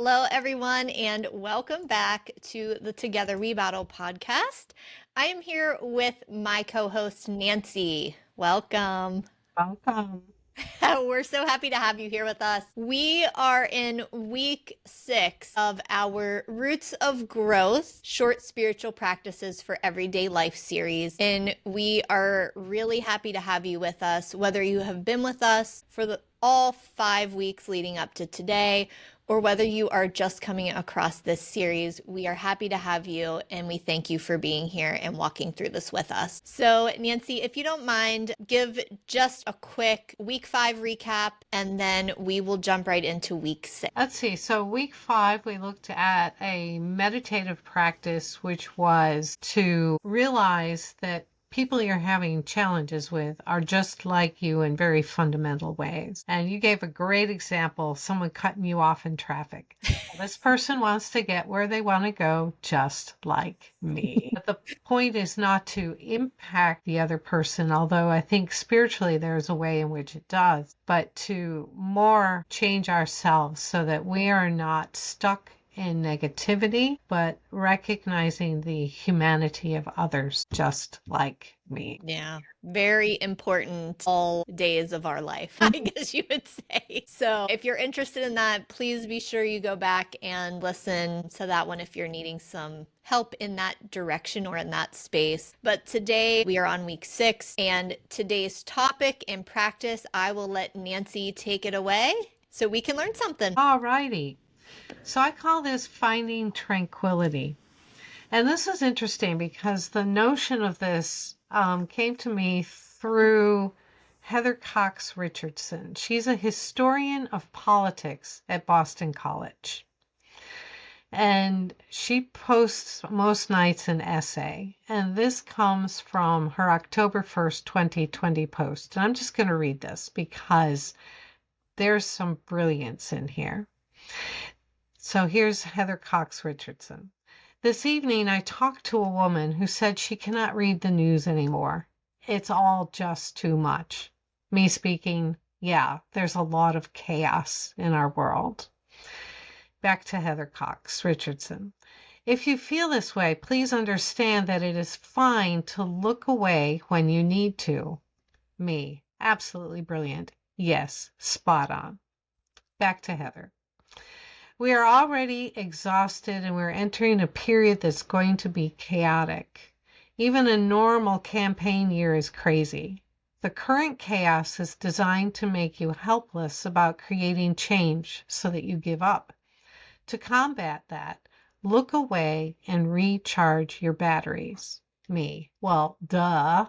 Hello, everyone, and welcome back to the Together We Battle podcast. I am here with my co-host, Nancy. Welcome. Welcome. We're so happy to have you here with us. We are in week 6 of our Roots of Growth short spiritual practices for everyday life series. And we are really happy to have you with us, whether you have been with us for all 5 weeks leading up to today, or whether you are just coming across this series. We are happy to have you, and we thank you for being here and walking through this with us. So, Nancy, if you don't mind, give just a quick week 5 recap, and then we will jump right into week 6. Let's see. So, week 5, we looked at a meditative practice, which was to realize that people you're having challenges with are just like you in very fundamental ways. And you gave a great example, someone cutting you off in traffic. This person wants to get where they want to go, just like me. But the point is not to impact the other person, although I think spiritually there's a way in which it does, but to more change ourselves so that we are not stuck in negativity, but recognizing the humanity of others just like me. Yeah, very important all days of our life, I guess you would say. So if you're interested in that, please be sure you go back and listen to that one if you're needing some help in that direction or in that space. But today we are on week 6, and today's topic and practice, I will let Nancy take it away so we can learn something. All righty. So I call this finding tranquility. And this is interesting because the notion of this came to me through Heather Cox Richardson. She's a historian of politics at Boston College. And she posts most nights an essay. And this comes from her October 1st, 2020 post. And I'm just going to read this because there's some brilliance in here. So here's Heather Cox Richardson. This evening, I talked to a woman who said she cannot read the news anymore. It's all just too much. Me speaking, yeah, there's a lot of chaos in our world. Back to Heather Cox Richardson. If you feel this way, please understand that it is fine to look away when you need to. Me, absolutely brilliant. Yes, spot on. Back to Heather. We are already exhausted and we're entering a period that's going to be chaotic. Even a normal campaign year is crazy. The current chaos is designed to make you helpless about creating change so that you give up. To combat that, look away and recharge your batteries. Me. Well, duh.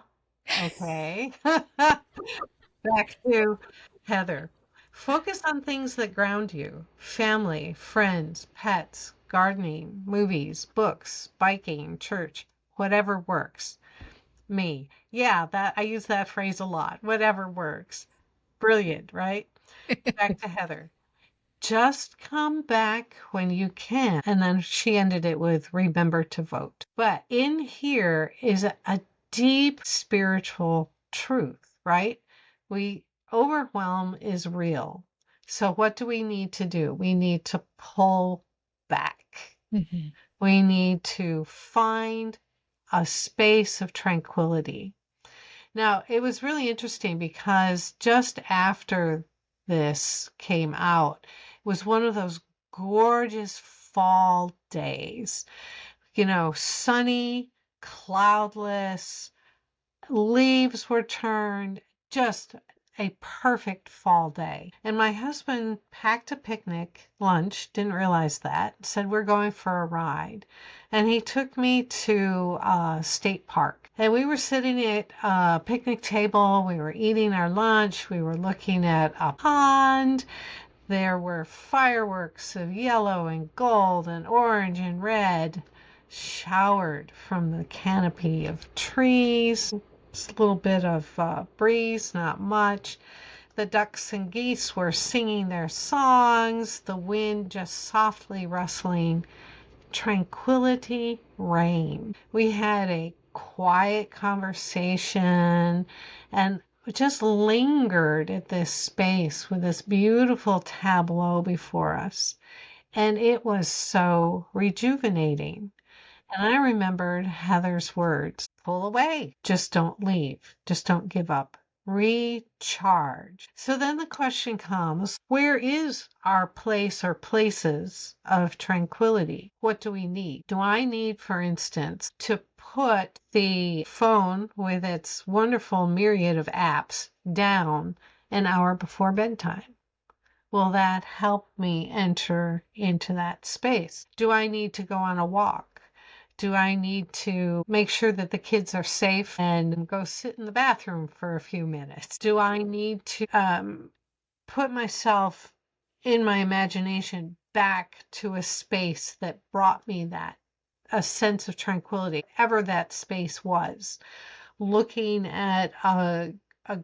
Okay. Back to Heather. Focus on things that ground you. Family, friends, pets, gardening, movies, books, biking, church, whatever works. Me. Yeah, that I use that phrase a lot. Whatever works. Brilliant, right? Back to Heather. Just come back when you can. And then she ended it with remember to vote. But in here is a deep spiritual truth, right? Overwhelm is real. So what do we need to do? We need to pull back. Mm-hmm. We need to find a space of tranquility. Now, it was really interesting because just after this came out, it was one of those gorgeous fall days, sunny, cloudless, leaves were turned, just a perfect fall day. And my husband packed a picnic lunch, didn't realize that, said we're going for a ride. And he took me to a state park. And we were sitting at a picnic table, we were eating our lunch, we were looking at a pond. There were fireworks of yellow and gold and orange and red showered from the canopy of trees. Just a little bit of breeze, not much. The ducks and geese were singing their songs, the wind just softly rustling. Tranquility reigned. We had a quiet conversation and just lingered at this space with this beautiful tableau before us. And it was so rejuvenating. And I remembered Heather's words, pull away, just don't leave, just don't give up. Recharge. So then the question comes, where is our place or places of tranquility? What do we need? Do I need, for instance, to put the phone with its wonderful myriad of apps down an hour before bedtime? Will that help me enter into that space? Do I need to go on a walk? Do I need to make sure that the kids are safe and go sit in the bathroom for a few minutes? Do I need to put myself in my imagination back to a space that brought me that, a sense of tranquility, whatever that space was? Looking at a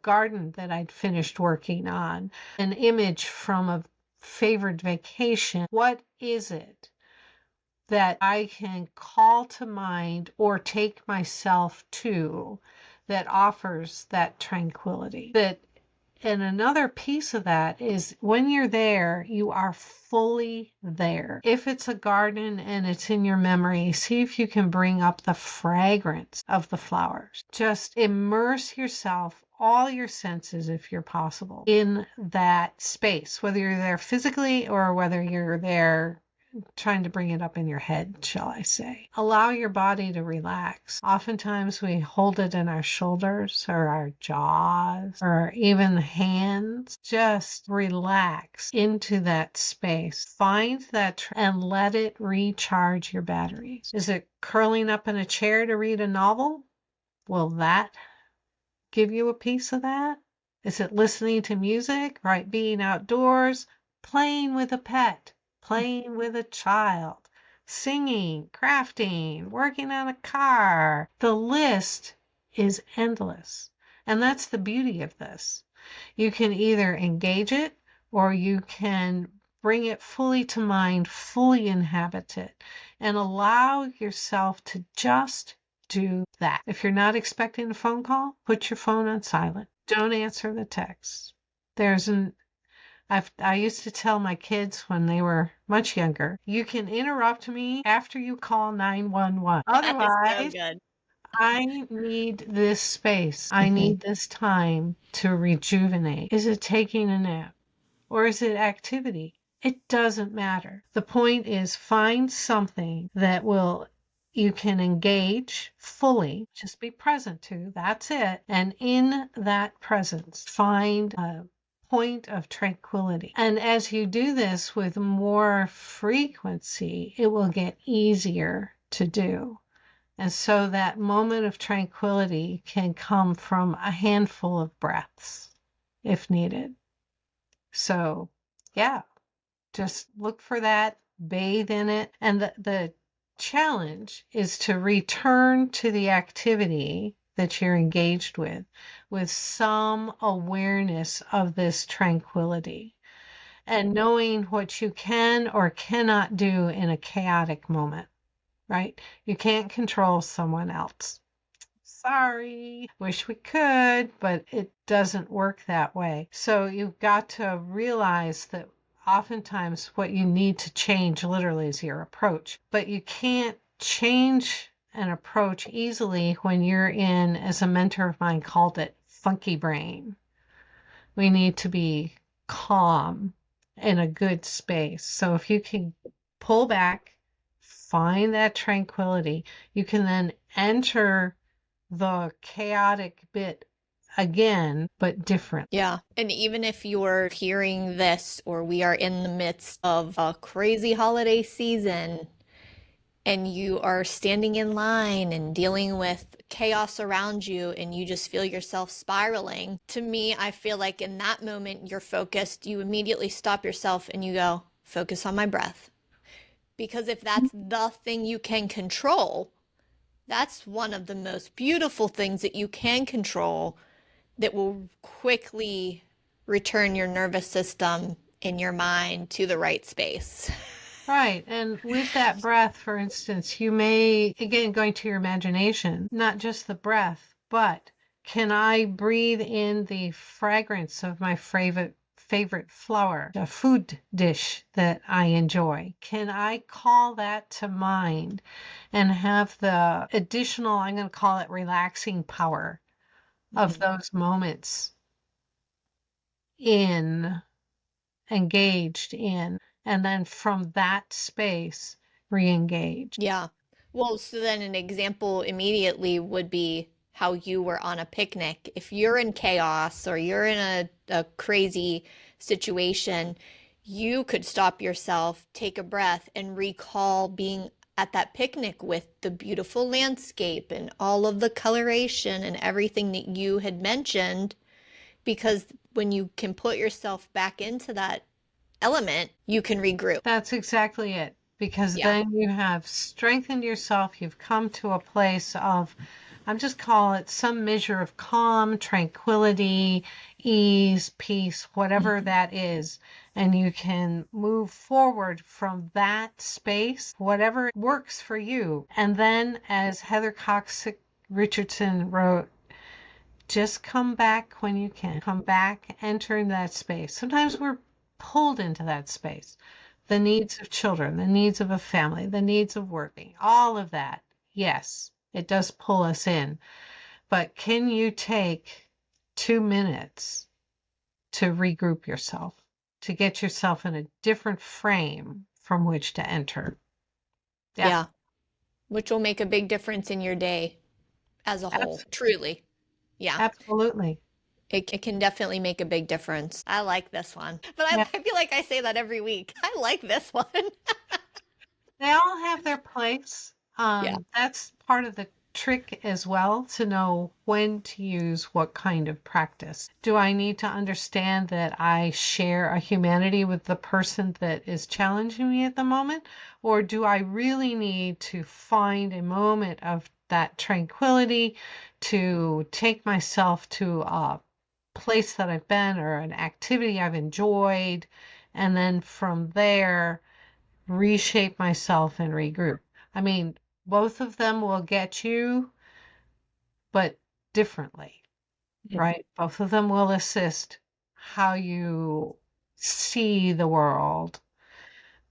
garden that I'd finished working on, an image from a favored vacation. What is it that I can call to mind or take myself to that offers that tranquility? And another piece of that is when you're there, you are fully there. If it's a garden and it's in your memory, see if you can bring up the fragrance of the flowers. Just immerse yourself, all your senses, if you're possible, in that space, whether you're there physically or whether you're there trying to bring it up in your head, shall I say. Allow your body to relax. Oftentimes we hold it in our shoulders or our jaws or even hands. Just relax into that space. Find that and let it recharge your batteries. Is it curling up in a chair to read a novel? Will that give you a piece of that? Is it listening to music, right? Being outdoors, playing with a pet, playing with a child, singing, crafting, working on a car. The list is endless. And that's the beauty of this. You can either engage it or you can bring it fully to mind, fully inhabit it, and allow yourself to just do that. If you're not expecting a phone call, put your phone on silent. Don't answer the text. There's an I used to tell my kids when they were much younger, you can interrupt me after you call 911. That is so Otherwise, good. I need this space. I need this time to rejuvenate. Is it taking a nap? Or is it activity? It doesn't matter. The point is find something that will you can engage fully, just be present to, that's it. And in that presence, find a point of tranquility. And as you do this with more frequency, it will get easier to do. And so that moment of tranquility can come from a handful of breaths if needed. So, yeah, just look for that, bathe in it. And the challenge is to return to the activity that you're engaged with some awareness of this tranquility and knowing what you can or cannot do in a chaotic moment, right? You can't control someone else. Sorry, wish we could, but it doesn't work that way. So you've got to realize that oftentimes what you need to change literally is your approach, but you can't change an approach easily when you're in, as a mentor of mine called it, funky brain. We need to be calm in a good space. So if you can pull back, find that tranquility, you can then enter the chaotic bit again, but different. Yeah. And even if you're hearing this or we are in the midst of a crazy holiday season and you are standing in line and dealing with chaos around you and you just feel yourself spiraling, to me, I feel like in that moment you're focused, you immediately stop yourself and you go, focus on my breath. Because if that's the thing you can control, that's one of the most beautiful things that you can control that will quickly return your nervous system and your mind to the right space. Right. And with that breath, for instance, you may, again, going to your imagination, not just the breath, but can I breathe in the fragrance of my favorite flower, a food dish that I enjoy? Can I call that to mind and have the additional, I'm going to call it relaxing power of Mhm. those moments in, engaged in, and then from that space re-engage? Yeah. Well, so then an example immediately would be how you were on a picnic. If you're in chaos or you're in a crazy situation, you could stop yourself, take a breath, and recall being at that picnic with the beautiful landscape and all of the coloration and everything that you had mentioned. Because when you can put yourself back into that element, you can regroup. That's exactly it. Because Yeah. then you have strengthened yourself. You've come to a place of, I'm just call it some measure of calm, tranquility, ease, peace, whatever Mhm. that is. And you can move forward from that space, whatever works for you. And then, as Heather Cox Richardson wrote, just come back when you can. Come back, enter in that space. Sometimes we're pulled into that space. The needs of children, the needs of a family, the needs of working, all of that. Yes, it does pull us in. But can you take 2 minutes to regroup yourself, to get yourself in a different frame from which to enter? Yeah, Yeah. Which will make a big difference in your day as a whole. Truly. Yeah. absolutely. It can definitely make a big difference. I like this one. But Yeah. I feel like I say that every week. I like this one. They all have their place. Yeah. That's part of the trick as well to know when to use what kind of practice. Do I need to understand that I share a humanity with the person that is challenging me at the moment? Or do I really need to find a moment of that tranquility to take myself to a place that I've been or an activity I've enjoyed? And then from there, reshape myself and regroup. I mean, both of them will get you, but differently, right? Both of them will assist how you see the world,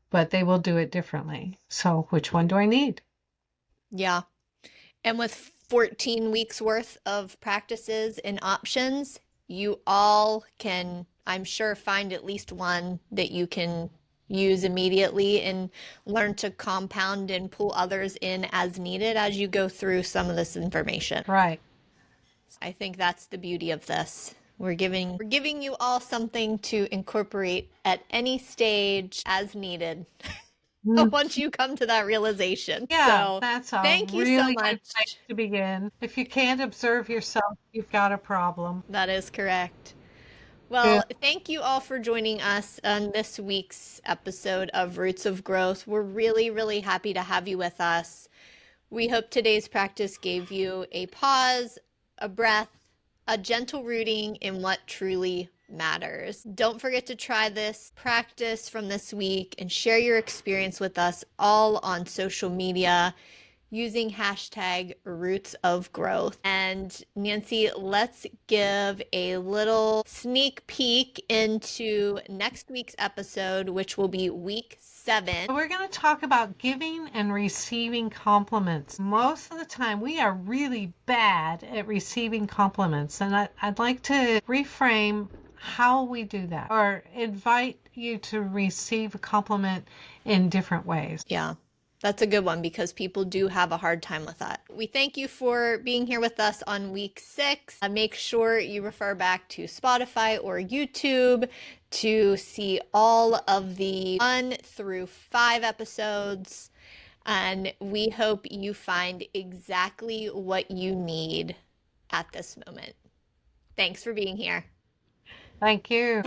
but they will do it differently. So, which one do I need? Yeah. And with 14 weeks worth of practices and options, you all can, I'm sure, find at least one that you can use immediately and learn to compound and pull others in as needed as you go through some of this information. Right. I think that's the beauty of this. We're giving you all something to incorporate at any stage as needed Mm. once you come to that realization. Yeah, So, that's a thank you so really good place much. to begin. If you can't observe yourself, you've got a problem. That is correct. Good. Well, thank you all for joining us on this week's episode of Roots of Growth. We're really, really happy to have you with us. We hope today's practice gave you a pause, a breath, a gentle rooting in what truly matters. Don't forget to try this practice from this week and share your experience with us all on social media using hashtag roots of growth. And Nancy, let's give a little sneak peek into next week's episode, which will be week 7. We're going to talk about giving and receiving compliments. Most of the time, we are really bad at receiving compliments, and I'd like to reframe how we do that or invite you to receive a compliment in different ways. Yeah. That's a good one because people do have a hard time with that. We thank you for being here with us on week 6. Make sure you refer back to Spotify or YouTube to see all of the 1 through 5 episodes. And we hope you find exactly what you need at this moment. Thanks for being here. Thank you.